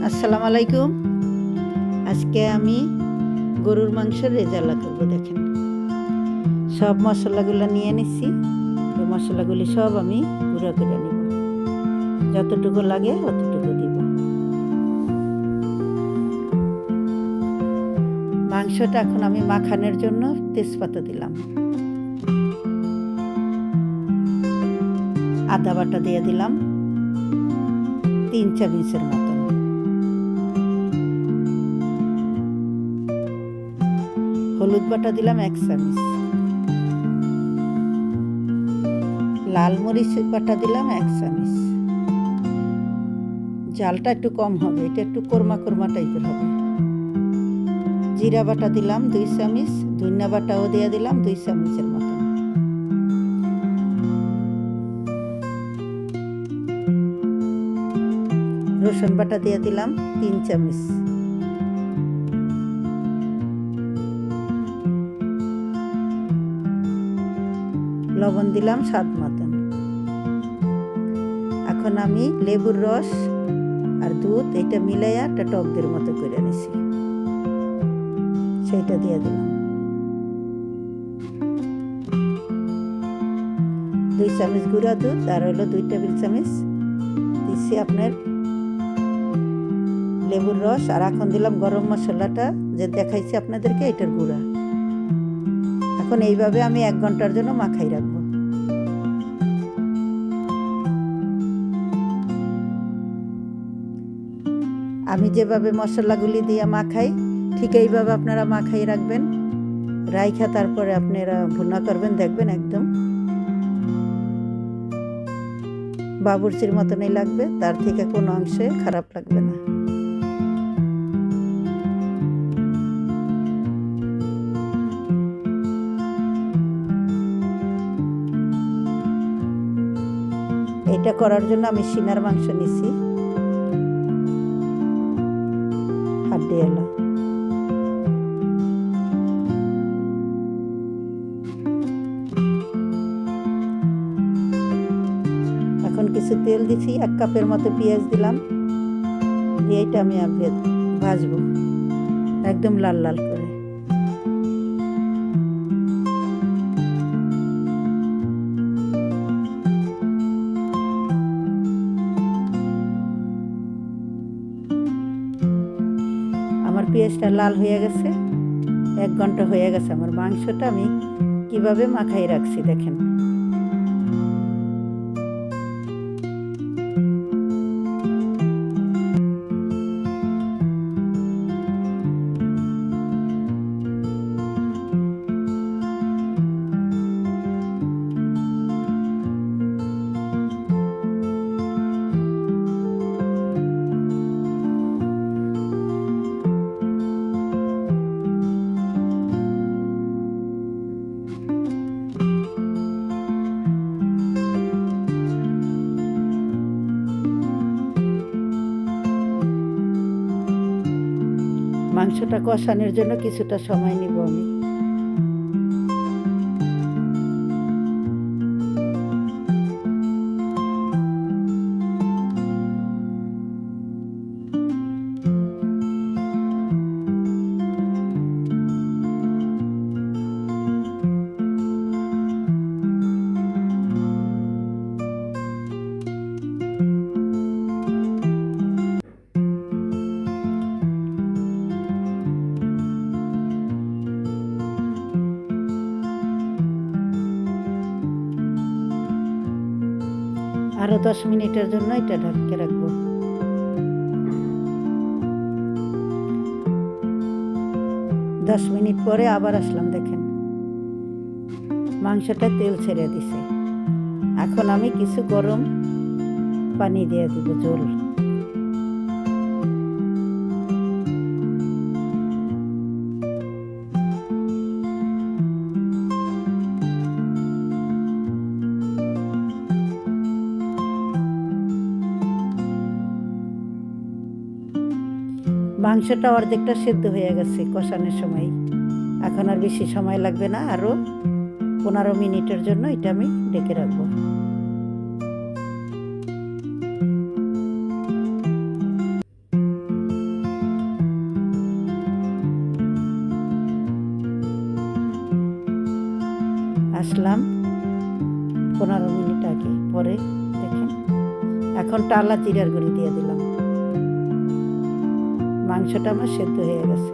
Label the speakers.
Speaker 1: আসসালামু আলাইকুম। আজকে আমি গরুর মাংসের রেজালা করব। দেখেন, সব মশলাগুলো নিয়ে নিচ্ছি। ওই মশলাগুলি সব আমি গুঁড়ো করে নিব, যতটুকু লাগে অতটুকু দিব। মাংসটা এখন আমি মাখানোর জন্য তেজপাতা দিলাম, আদা বাটা দিয়ে দিলাম 3 চামচের মতন, হলুদ বাটা দিলাম 1 চামচ, লাল মরিচ বাটা দিলাম 1 চামচ। ঝালটা একটু কম হবে, এটা একটু কোরমা কোরমা টাইপের হবে। জিরা বাটা দিলাম 2 চামচ, ধনিয়া বাটাও দিয়ে দিলাম 2 চামচের মতন। রসুন বাটা দিয়ে দিলাম 3 চামচ। লবণ দিলাম স্বাদ মতন। এখন আমি লেবুর রস আর দুধ এটা মিলাইয়া একটা টকদের মতো করে নিছি, সেইটা দিয়ে দিলাম। 2 চামচ গুঁড়া দুধ আর হলো 2 টেবিল চামচ দিচ্ছি আপনার লেবুর রস। আর এখন দিলাম গরম মশলাটা যে দেখাইছি আপনাদেরকে, এটার গুঁড়া। এখন এইভাবে আমি 1 ঘন্টার জন্য মাখাই রাখবো। আমি যেভাবে মশলাগুলি দিয়ে মাখাই ঠিক এইভাবে আপনারা মাখাই রাখবেন, রাইখা তারপরে আপনারা ভুনা করবেন। দেখবেন একদম বাবুর্চির মতনই লাগবে, তার থেকে কোনো অংশে খারাপ লাগবে না। এটা করার জন্য আমি সিনার মাংস নিছি, হাড্ডিওয়ালা। এখন কিছু তেল দিছি, 1 কাপের মতো পেঁয়াজ দিলাম, দিয়ে এটা আমি ভাজবো একদম লাল লাল করে। আমার পেঁয়াজটা লাল হয়ে গেছে, 1 ঘন্টা হয়ে গেছে। আমার মাংসটা আমি কিভাবে মাখাই রাখছি দেখেন। মাংসটা কষানোর জন্য কিছুটা সময় নিব আমি। আরো 10 মিনিটের জন্য এটা ঢাকে রাখবো। দশ মিনিট পরে আবার আসলাম, দেখেন মাংসটা তেল ছেড়ে দিছে। এখন আমি কিছু গরম পানি দিয়ে দিব, জল। মাংসটা অর্ধেকটা সেদ্ধ হয়ে গেছে কষানোর সময়। এখন আর বেশি সময় লাগবে না, আরও 15 মিনিটের জন্য এটা আমি ঢেকে রাখবো। আসলাম 15 মিনিট আগে। পরে দেখেন এখন টালা জিরার গুঁড়ি দিয়ে দিলাম। মাংসটা আমার সেদ্ধ হয়ে গেছে।